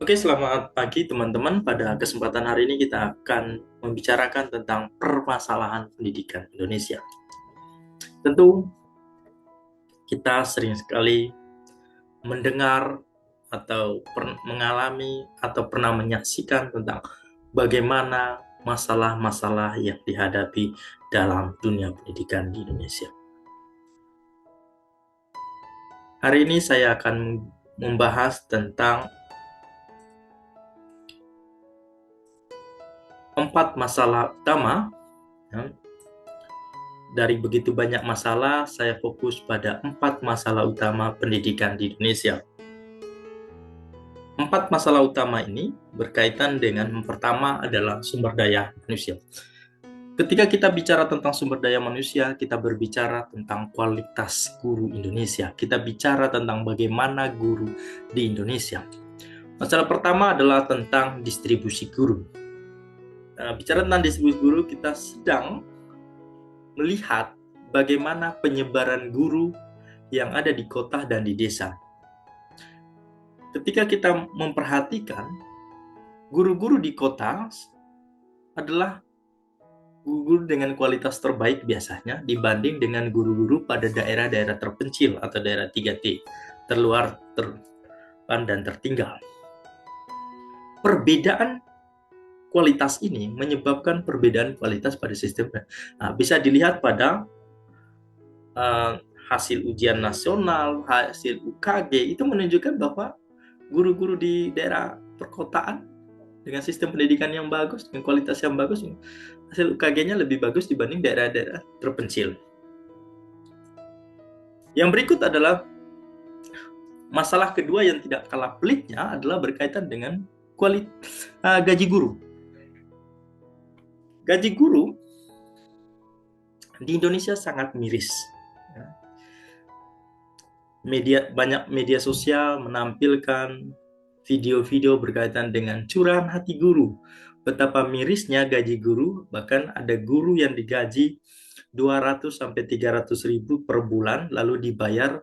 Oke, selamat pagi teman-teman. Pada kesempatan hari ini kita akan membicarakan tentang permasalahan pendidikan Indonesia. Tentu kita sering sekali mendengar atau mengalami atau pernah menyaksikan tentang bagaimana masalah-masalah yang dihadapi dalam dunia pendidikan di Indonesia. Hari ini saya akan membahas tentang 4 masalah utama. Ya. Dari begitu banyak masalah, saya fokus pada 4 masalah utama pendidikan di Indonesia. 4 masalah utama ini berkaitan dengan yang pertama adalah sumber daya manusia. Ketika kita bicara tentang sumber daya manusia, kita berbicara tentang kualitas guru Indonesia. Kita bicara tentang bagaimana guru di Indonesia. Masalah pertama adalah tentang distribusi guru. Bicara tentang distribusi guru, kita sedang melihat bagaimana penyebaran guru yang ada di kota dan di desa. Ketika kita memperhatikan, guru-guru di kota adalah guru dengan kualitas terbaik biasanya dibanding dengan guru-guru pada daerah-daerah terpencil atau daerah 3T, terluar, terdepan, dan tertinggal. Perbedaan kualitas ini menyebabkan perbedaan kualitas pada sistem. Bisa dilihat pada hasil ujian nasional, hasil UKG, itu menunjukkan bahwa guru-guru di daerah perkotaan dengan sistem pendidikan yang bagus, dengan kualitas yang bagus, hasil UKG-nya lebih bagus dibanding daerah-daerah terpencil. Yang berikut adalah masalah kedua yang tidak kalah pelitnya adalah berkaitan dengan gaji guru. Gaji guru di Indonesia sangat miris. Banyak media sosial menampilkan video-video berkaitan dengan curahan hati guru. Betapa mirisnya gaji guru, bahkan ada guru yang digaji 200 sampai 300 ribu per bulan lalu dibayar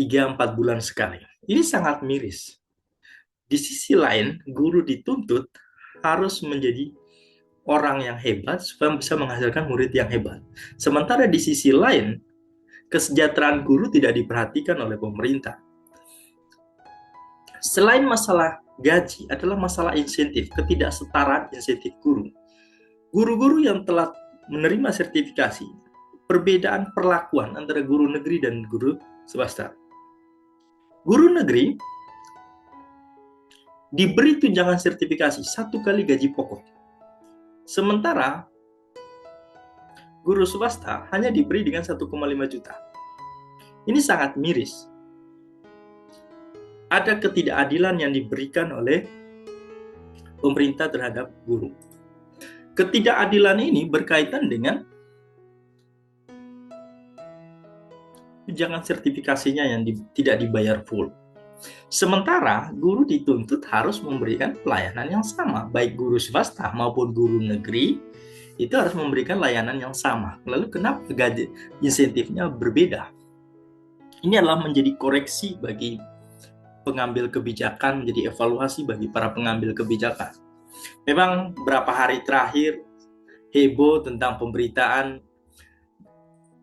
3-4 bulan sekali. Ini sangat miris. Di sisi lain, guru dituntut harus menjadi orang yang hebat supaya bisa menghasilkan murid yang hebat. Sementara di sisi lain, kesejahteraan guru tidak diperhatikan oleh pemerintah. Selain masalah gaji adalah masalah insentif, ketidaksetaraan insentif guru. Guru-guru yang telah menerima sertifikasi, perbedaan perlakuan antara guru negeri dan guru swasta. Guru negeri diberi tunjangan sertifikasi 1 kali gaji pokok. Sementara guru swasta hanya diberi dengan 1,5 juta. Ini sangat miris. Ada ketidakadilan yang diberikan oleh pemerintah terhadap guru. Ketidakadilan ini berkaitan dengan tunjangan sertifikasinya yang tidak dibayar full. Sementara guru dituntut harus memberikan pelayanan yang sama, baik guru swasta maupun guru negeri itu harus memberikan layanan yang sama. Lalu kenapa gaji insentifnya berbeda? Ini adalah menjadi koreksi bagi pengambil kebijakan, menjadi evaluasi bagi para pengambil kebijakan. Memang beberapa hari terakhir heboh tentang pemberitaan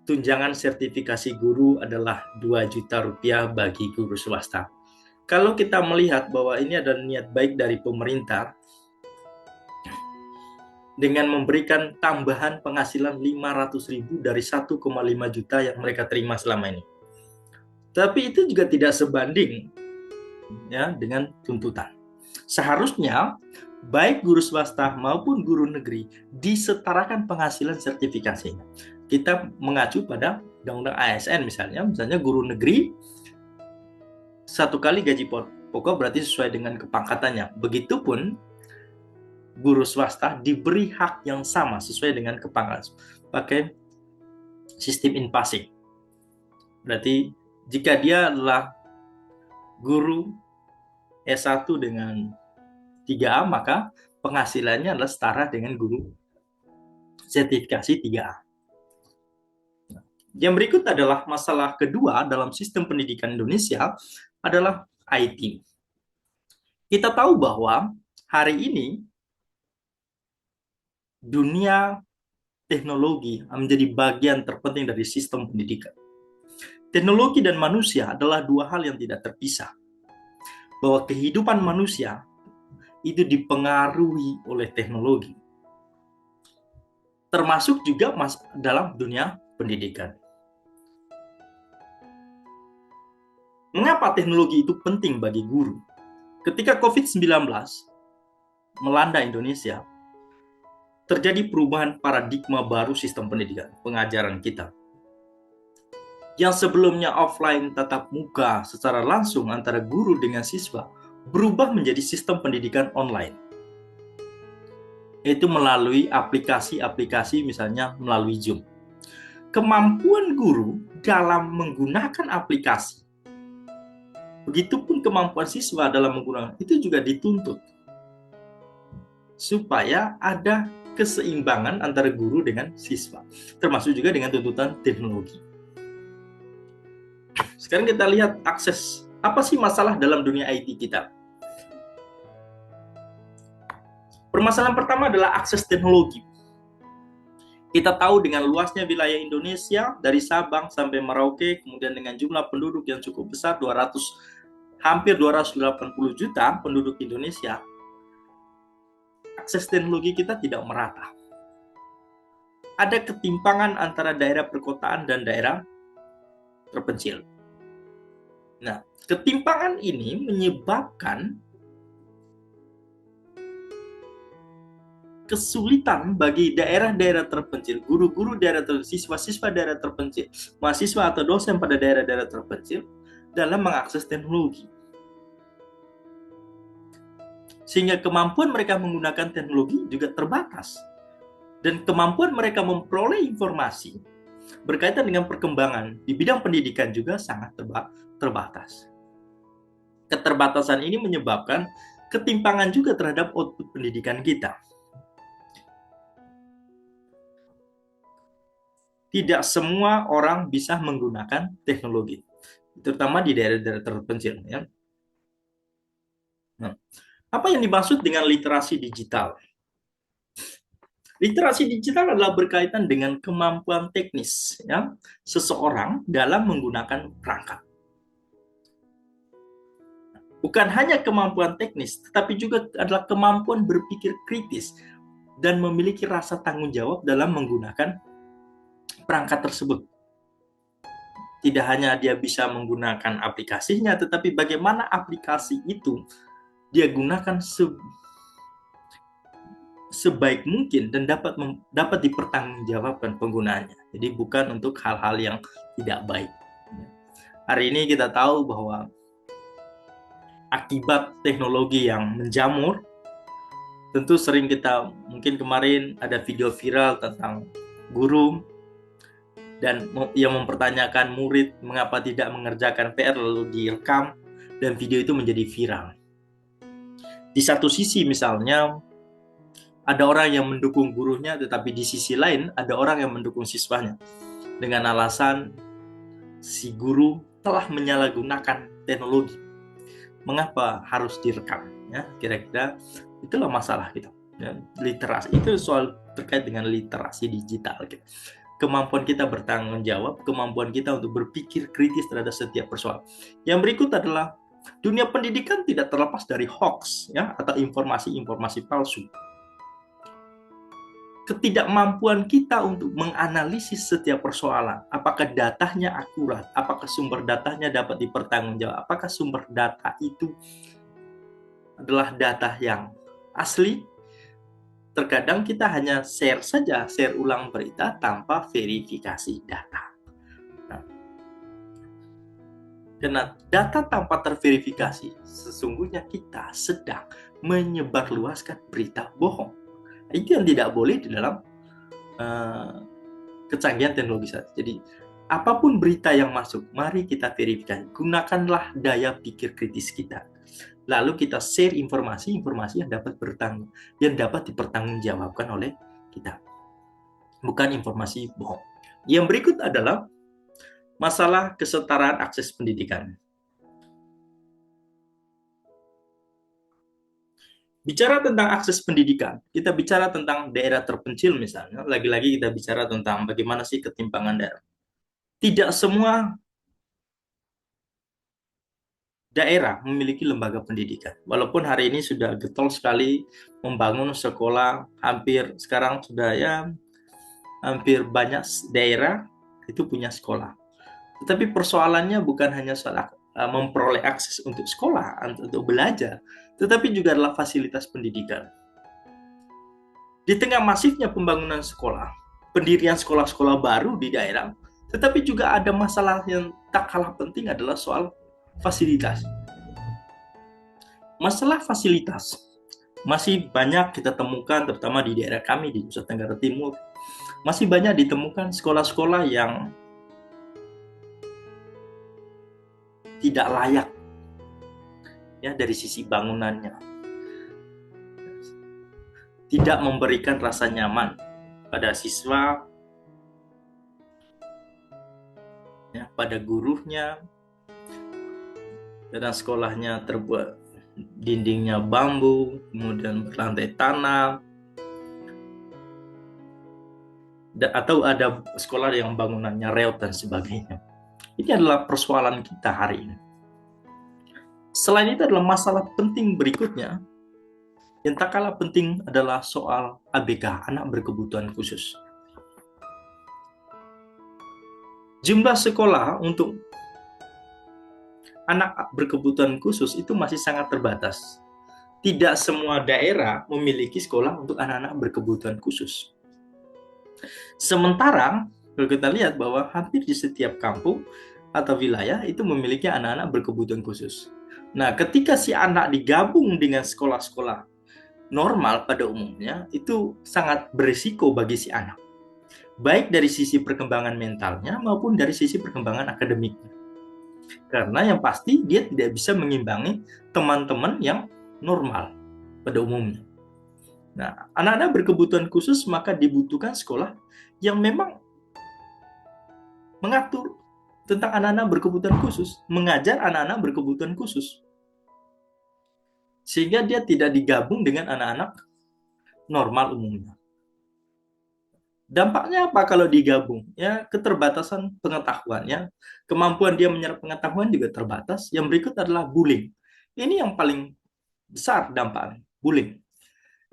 tunjangan sertifikasi guru adalah 2 juta rupiah bagi guru swasta. Kalau kita melihat bahwa ini adalah niat baik dari pemerintah dengan memberikan tambahan penghasilan 500 ribu dari 1,5 juta yang mereka terima selama ini. Tapi itu juga tidak sebanding ya dengan tuntutan. Seharusnya baik guru swasta maupun guru negeri disetarakan penghasilan sertifikasinya. Kita mengacu pada undang-undang ASN misalnya guru negeri 1 kali gaji pokok berarti sesuai dengan kepangkatannya. Begitupun guru swasta diberi hak yang sama sesuai dengan kepangkatan pakai sistem in-passing. Berarti jika dia adalah guru S1 dengan 3A, maka penghasilannya adalah setara dengan guru sertifikasi 3A. Yang berikut adalah masalah kedua dalam sistem pendidikan Indonesia adalah IT. Kita tahu bahwa hari ini dunia teknologi menjadi bagian terpenting dari sistem pendidikan. Teknologi dan manusia adalah dua hal yang tidak terpisah. Bahwa kehidupan manusia itu dipengaruhi oleh teknologi. Termasuk juga dalam dunia pendidikan. Mengapa teknologi itu penting bagi guru? Ketika COVID-19 melanda Indonesia, terjadi perubahan paradigma baru sistem pendidikan, pengajaran kita. Yang sebelumnya offline tatap muka secara langsung antara guru dengan siswa, berubah menjadi sistem pendidikan online. Itu melalui aplikasi-aplikasi, misalnya melalui Zoom. Kemampuan guru dalam menggunakan aplikasi, begitupun kemampuan siswa dalam menggunakan, itu juga dituntut. Supaya ada keseimbangan antara guru dengan siswa. Termasuk juga dengan tuntutan teknologi. Sekarang kita lihat akses. Apa sih masalah dalam dunia IT kita? Permasalahan pertama adalah akses teknologi. Kita tahu dengan luasnya wilayah Indonesia, dari Sabang sampai Merauke, kemudian dengan jumlah penduduk yang cukup besar, hampir 280 juta penduduk Indonesia, akses teknologi kita tidak merata. Ada ketimpangan antara daerah perkotaan dan daerah terpencil. Nah, ketimpangan ini menyebabkan kesulitan bagi daerah-daerah terpencil, guru-guru daerah terpencil, siswa-siswa daerah terpencil, mahasiswa atau dosen pada daerah-daerah terpencil dalam mengakses teknologi. Sehingga kemampuan mereka menggunakan teknologi juga terbatas. Dan kemampuan mereka memperoleh informasi berkaitan dengan perkembangan di bidang pendidikan juga sangat terbatas. Keterbatasan ini menyebabkan ketimpangan juga terhadap output pendidikan kita. Tidak semua orang bisa menggunakan teknologi, terutama di daerah-daerah terpencil. Ya. Nah, apa yang dimaksud dengan literasi digital? Literasi digital adalah berkaitan dengan kemampuan teknis ya, seseorang dalam menggunakan perangkat. Bukan hanya kemampuan teknis, tetapi juga adalah kemampuan berpikir kritis dan memiliki rasa tanggung jawab dalam menggunakan perangkat tersebut. Tidak hanya dia bisa menggunakan aplikasinya, tetapi bagaimana aplikasi itu dia gunakan sebaik mungkin dan dapat dipertanggungjawabkan penggunaannya. Jadi bukan untuk hal-hal yang tidak baik. Hari ini kita tahu bahwa akibat teknologi yang menjamur, tentu sering kita, mungkin kemarin ada video viral tentang guru dan yang mempertanyakan murid mengapa tidak mengerjakan PR lalu direkam dan video itu menjadi viral. Di satu sisi misalnya ada orang yang mendukung gurunya, tetapi di sisi lain ada orang yang mendukung siswanya dengan alasan si guru telah menyalahgunakan teknologi. Mengapa harus direkam? Ya, kira-kira itulah masalah kita. Ya, literasi itu soal terkait dengan literasi digital. Gitu. Kemampuan kita bertanggung jawab, kemampuan kita untuk berpikir kritis terhadap setiap persoalan. Yang berikut adalah dunia pendidikan tidak terlepas dari hoax ya, atau informasi-informasi palsu. Ketidakmampuan kita untuk menganalisis setiap persoalan, apakah datanya akurat, apakah sumber datanya dapat dipertanggungjawab, apakah sumber data itu adalah data yang asli. Terkadang kita hanya share ulang berita tanpa verifikasi data. Nah, karena data tanpa terverifikasi, sesungguhnya kita sedang menyebarluaskan berita bohong. Itu yang tidak boleh di dalam kecanggihan teknologi saat. Jadi apapun berita yang masuk, mari kita verifikasi. Gunakanlah daya pikir kritis kita. Lalu kita share informasi yang dapat dipertanggungjawabkan oleh kita. Bukan informasi bohong. Yang berikut adalah masalah kesetaraan akses pendidikan. Bicara tentang akses pendidikan, kita bicara tentang daerah terpencil misalnya, lagi-lagi kita bicara tentang bagaimana sih ketimpangan daerah. Tidak semua daerah memiliki lembaga pendidikan. Walaupun hari ini sudah getol sekali membangun sekolah, hampir sekarang sudah ya hampir banyak daerah itu punya sekolah. Tetapi persoalannya bukan hanya soal memperoleh akses untuk sekolah, untuk belajar, tetapi juga adalah fasilitas pendidikan. Di tengah masifnya pembangunan sekolah, pendirian sekolah-sekolah baru di daerah, tetapi juga ada masalah yang tak kalah penting adalah soal fasilitas. Masalah fasilitas masih banyak kita temukan, terutama di daerah kami di Nusa Tenggara Timur, masih banyak ditemukan sekolah-sekolah yang tidak layak ya dari sisi bangunannya, tidak memberikan rasa nyaman pada siswa, ya, pada gurunya, dan sekolahnya terbuat dindingnya bambu, kemudian berlantai tanah, atau ada sekolah yang bangunannya reot dan sebagainya. Ini adalah persoalan kita hari ini. Selain itu adalah masalah penting berikutnya, yang tak kalah penting adalah soal ABK, anak berkebutuhan khusus. Jumlah sekolah untuk anak berkebutuhan khusus itu masih sangat terbatas. Tidak semua daerah memiliki sekolah untuk anak-anak berkebutuhan khusus. Sementara, kalau kita lihat bahwa hampir di setiap kampung atau wilayah itu memiliki anak-anak berkebutuhan khusus. Nah, ketika si anak digabung dengan sekolah-sekolah normal pada umumnya, itu sangat berisiko bagi si anak. Baik dari sisi perkembangan mentalnya maupun dari sisi perkembangan akademiknya. Karena yang pasti dia tidak bisa mengimbangi teman-teman yang normal pada umumnya. Nah, anak-anak berkebutuhan khusus maka dibutuhkan sekolah yang memang mengatur tentang anak-anak berkebutuhan khusus, mengajar anak-anak berkebutuhan khusus. Sehingga dia tidak digabung dengan anak-anak normal umumnya. Dampaknya apa kalau digabung? Ya, keterbatasan pengetahuannya, kemampuan dia menyerap pengetahuan juga terbatas. Yang berikut adalah bullying. Ini yang paling besar dampaknya, bullying.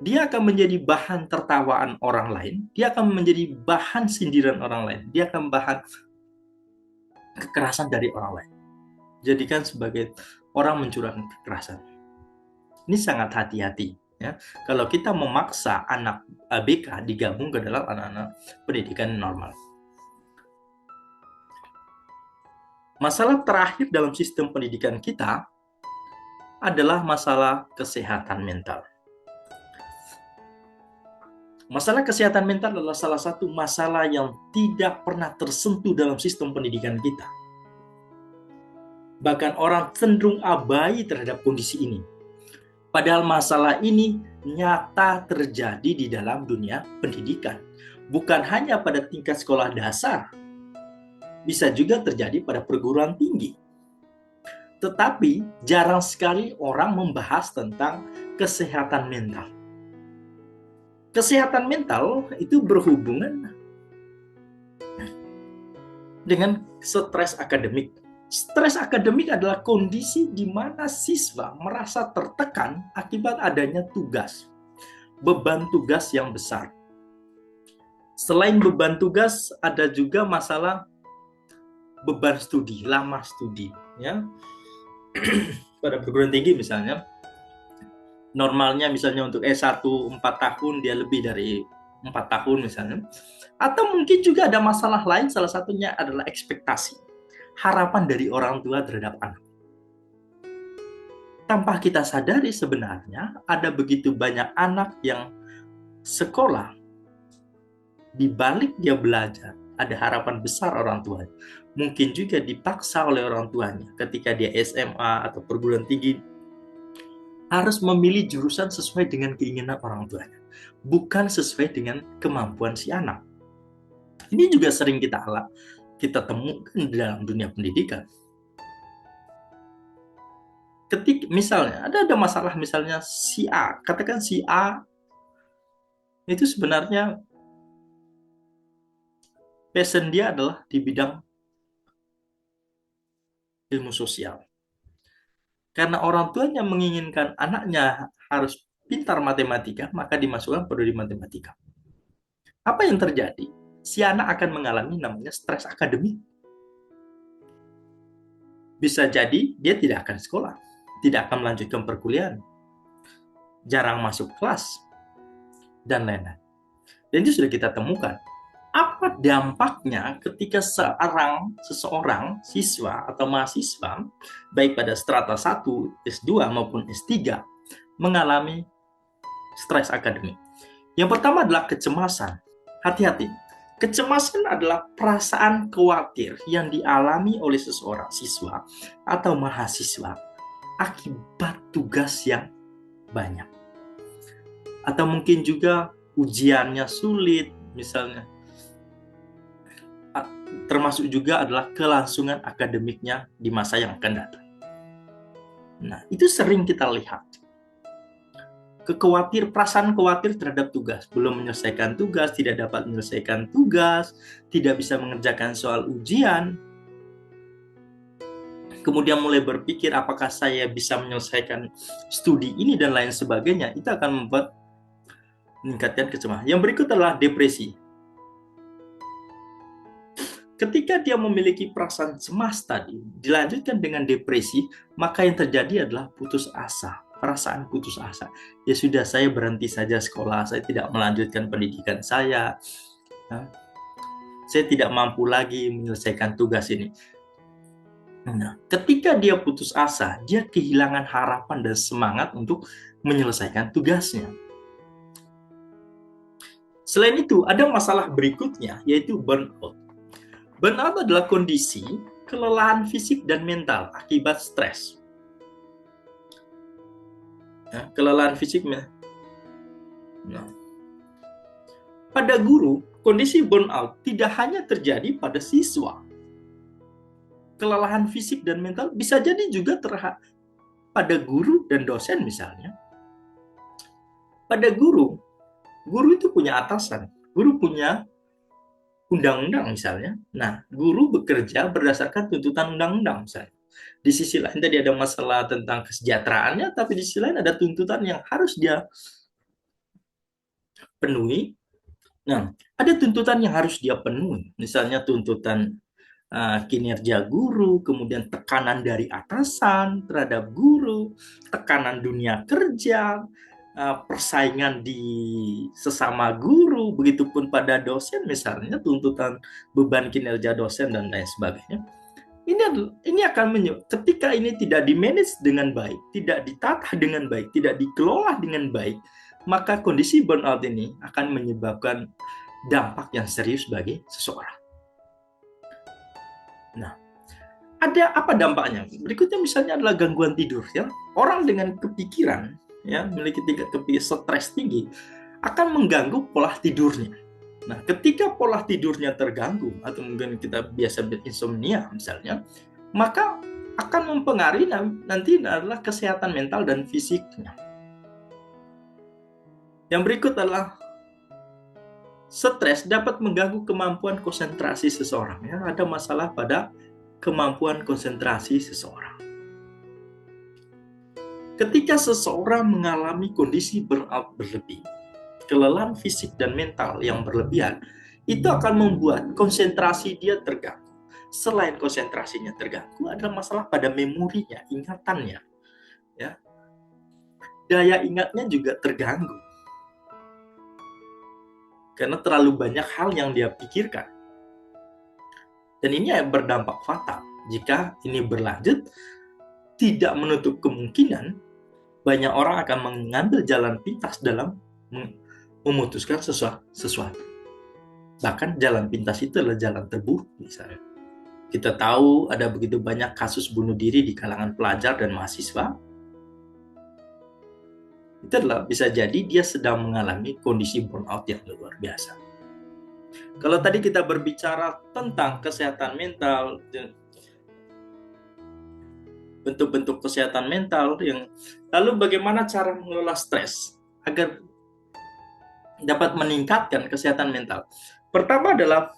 Dia akan menjadi bahan tertawaan orang lain, dia akan menjadi bahan sindiran orang lain, dia akan bahan kekerasan dari orang lain. Jadikan sebagai orang mencurahkan kekerasan. Ini sangat hati-hati. Ya, kalau kita memaksa anak ABK digabung ke dalam anak-anak pendidikan normal. Masalah terakhir dalam sistem pendidikan kita adalah masalah kesehatan mental. Masalah kesehatan mental adalah salah satu masalah yang tidak pernah tersentuh dalam sistem pendidikan kita. Bahkan orang cenderung abai terhadap kondisi ini. Padahal masalah ini nyata terjadi di dalam dunia pendidikan. Bukan hanya pada tingkat sekolah dasar, bisa juga terjadi pada perguruan tinggi. Tetapi jarang sekali orang membahas tentang kesehatan mental. Kesehatan mental itu berhubungan dengan stres akademik. Stres akademik adalah kondisi di mana siswa merasa tertekan akibat adanya tugas, beban tugas yang besar. Selain beban tugas, ada juga masalah beban studi, lama studi. Ya. Pada perguruan tinggi misalnya, normalnya misalnya untuk S1 4 tahun, dia lebih dari 4 tahun misalnya. Atau mungkin juga ada masalah lain, salah satunya adalah ekspektasi. Harapan dari orang tua terhadap anak. Tanpa kita sadari sebenarnya ada begitu banyak anak yang sekolah, di balik dia belajar, ada harapan besar orang tuanya. Mungkin juga dipaksa oleh orang tuanya ketika dia SMA atau perguruan tinggi harus memilih jurusan sesuai dengan keinginan orang tuanya, bukan sesuai dengan kemampuan si anak. Ini juga sering kita temukan dalam dunia pendidikan. Ketika misalnya ada masalah, misalnya si A, katakan si A itu sebenarnya passion dia adalah di bidang ilmu sosial. Karena orang tuanya menginginkan anaknya harus pintar matematika, maka dimasukkan prodi matematika. Apa yang terjadi? Si anak akan mengalami namanya stres akademik. Bisa jadi dia tidak akan sekolah, tidak akan melanjutkan perkuliahan, jarang masuk kelas, dan lain-lain. Dan itu sudah kita temukan. Apa dampaknya ketika seseorang siswa atau mahasiswa, baik pada strata 1, S2 maupun S3, mengalami stres akademik? Yang pertama adalah kecemasan. Hati-hati. Kecemasan adalah perasaan khawatir yang dialami oleh seseorang siswa atau mahasiswa akibat tugas yang banyak. Atau mungkin juga ujiannya sulit, misalnya. Termasuk juga adalah kelangsungan akademiknya di masa yang akan datang. Nah, itu sering kita lihat. Perasaan khawatir terhadap tugas, belum menyelesaikan tugas, tidak dapat menyelesaikan tugas, tidak bisa mengerjakan soal ujian, kemudian mulai berpikir apakah saya bisa menyelesaikan studi ini dan lain sebagainya, itu akan membuat meningkatkan kecemasan. Yang berikut adalah depresi. Ketika dia memiliki perasaan cemas tadi, dilanjutkan dengan depresi, maka yang terjadi adalah putus asa. Perasaan putus asa. Ya sudah, saya berhenti saja sekolah, saya tidak melanjutkan pendidikan saya. Saya tidak mampu lagi menyelesaikan tugas ini. Nah, ketika dia putus asa, dia kehilangan harapan dan semangat untuk menyelesaikan tugasnya. Selain itu, ada masalah berikutnya, yaitu burnout. Burnout adalah kondisi kelelahan fisik dan mental akibat stres. Ya, kelelahan fisik. Nah, pada guru, kondisi burnout tidak hanya terjadi pada siswa. Kelelahan fisik dan mental bisa jadi juga pada guru dan dosen misalnya. Pada guru itu punya atasan, guru punya undang-undang misalnya. Nah, guru bekerja berdasarkan tuntutan undang-undang misalnya. Di sisi lain tadi ada masalah tentang kesejahteraannya, tapi di sisi lain ada tuntutan yang harus dia penuhi. Nah, ada tuntutan yang harus dia penuhi, misalnya tuntutan kinerja guru, kemudian tekanan dari atasan terhadap guru, tekanan dunia kerja, persaingan di sesama guru, begitupun pada dosen misalnya, tuntutan beban kinerja dosen dan lain sebagainya. Ini akan ketika ini tidak di-manage dengan baik, tidak ditata dengan baik, tidak dikelola dengan baik, maka kondisi burnout ini akan menyebabkan dampak yang serius bagi seseorang. Nah, ada apa dampaknya? Berikutnya misalnya adalah gangguan tidur, ya. Orang dengan kepikiran, ya, memiliki tingkat stres tinggi akan mengganggu pola tidurnya. Nah, ketika pola tidurnya terganggu atau mungkin kita biasa insomnia misalnya, maka akan mempengaruhi nanti adalah kesehatan mental dan fisiknya. Yang berikut adalah stres dapat mengganggu kemampuan konsentrasi seseorang. Ya, ada masalah pada kemampuan konsentrasi seseorang. Ketika seseorang mengalami kondisi burnout berlebih, kelelahan fisik dan mental yang berlebihan, itu akan membuat konsentrasi dia terganggu. Selain konsentrasinya terganggu, ada masalah pada memorinya, ingatannya. Ya. Daya ingatnya juga terganggu. Karena terlalu banyak hal yang dia pikirkan. Dan ini berdampak fatal. Jika ini berlanjut, tidak menutup kemungkinan banyak orang akan mengambil jalan pintas dalam memutuskan sesuatu. Bahkan jalan pintas itu adalah jalan terburuk misalnya. Kita tahu ada begitu banyak kasus bunuh diri di kalangan pelajar dan mahasiswa. Itu adalah bisa jadi dia sedang mengalami kondisi burnout yang luar biasa. Kalau tadi kita berbicara tentang kesehatan mental, bentuk-bentuk kesehatan mental yang lalu bagaimana cara mengelola stres agar dapat meningkatkan kesehatan mental. Pertama adalah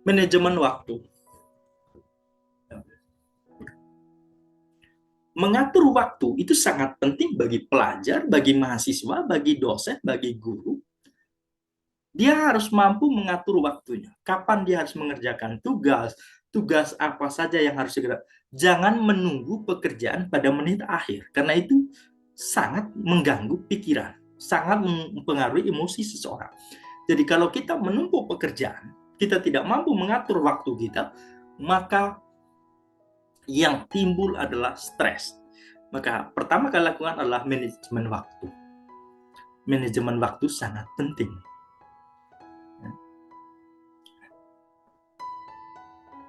manajemen waktu. Mengatur waktu itu sangat penting bagi pelajar, bagi mahasiswa, bagi dosen, bagi guru. Dia harus mampu mengatur waktunya. Kapan dia harus mengerjakan tugas, tugas apa saja yang harus segera. Jangan menunggu pekerjaan pada menit akhir, karena itu sangat mengganggu pikiran, sangat mempengaruhi emosi seseorang. Jadi kalau kita menumpuk pekerjaan, kita tidak mampu mengatur waktu kita, maka yang timbul adalah stres. Maka pertama kali lakukan adalah manajemen waktu. Manajemen waktu sangat penting.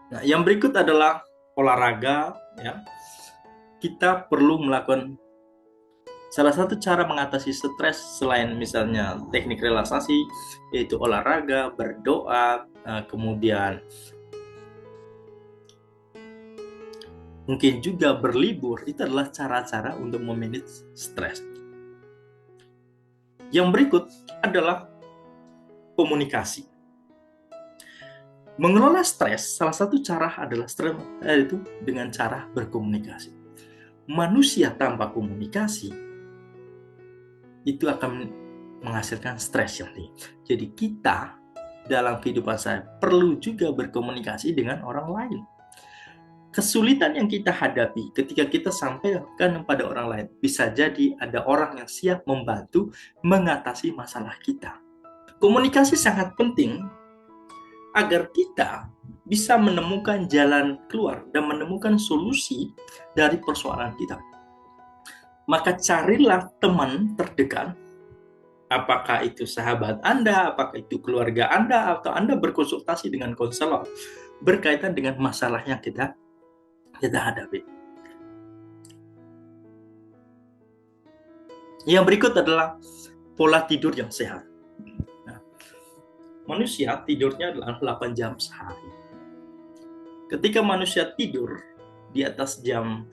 Nah, yang berikut adalah olahraga. Ya. Kita perlu melakukan salah satu cara mengatasi stres selain misalnya teknik relaksasi, yaitu olahraga, berdoa, kemudian mungkin juga berlibur. Itu adalah cara-cara untuk memanage stres. Yang berikut adalah komunikasi. Mengelola stres, salah satu cara adalah yaitu dengan cara berkomunikasi. Manusia tanpa komunikasi itu akan menghasilkan stres yang tinggi. Jadi kita dalam kehidupan saya perlu juga berkomunikasi dengan orang lain. Kesulitan yang kita hadapi ketika kita sampaikan kepada orang lain, bisa jadi ada orang yang siap membantu mengatasi masalah kita. Komunikasi sangat penting agar kita bisa menemukan jalan keluar dan menemukan solusi dari persoalan kita. Maka carilah teman terdekat, apakah itu sahabat Anda, apakah itu keluarga Anda, atau Anda berkonsultasi dengan konselor berkaitan dengan masalah yang kita hadapi. Yang berikut adalah pola tidur yang sehat. Manusia tidurnya adalah 8 jam sehari. Ketika manusia tidur di atas jam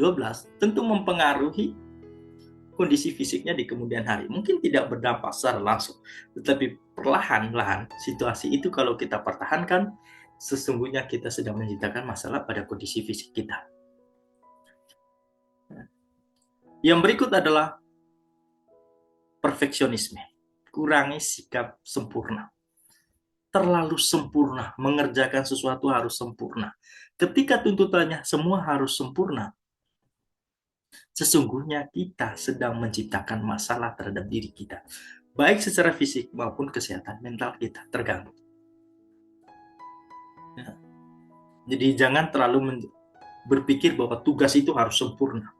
12, tentu mempengaruhi kondisi fisiknya di kemudian hari. Mungkin tidak berdampak secara langsung, tetapi perlahan-lahan situasi itu kalau kita pertahankan, sesungguhnya kita sedang menciptakan masalah pada kondisi fisik kita. Yang berikut adalah perfeksionisme. Kurangi sikap sempurna. Terlalu sempurna, mengerjakan sesuatu harus sempurna. Ketika tuntutannya semua harus sempurna, sesungguhnya kita sedang menciptakan masalah terhadap diri kita, baik secara fisik maupun kesehatan mental kita terganggu. Ya. Jadi jangan terlalu berpikir bahwa tugas itu harus sempurna.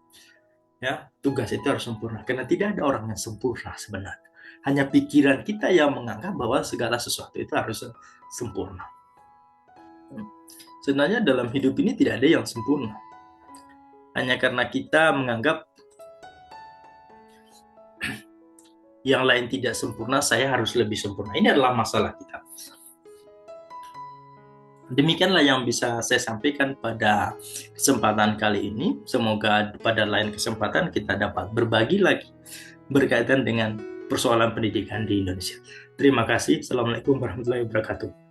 Ya, tugas itu harus sempurna, karena tidak ada orang yang sempurna sebenarnya. Hanya pikiran kita yang menganggap bahwa segala sesuatu itu harus sempurna. Sebenarnya dalam hidup ini tidak ada yang sempurna. Hanya karena kita menganggap yang lain tidak sempurna, saya harus lebih sempurna. Ini adalah masalah kita. Demikianlah yang bisa saya sampaikan pada kesempatan kali ini. Semoga pada lain kesempatan kita dapat berbagi lagi berkaitan dengan persoalan pendidikan di Indonesia. Terima kasih. Assalamualaikum warahmatullahi wabarakatuh.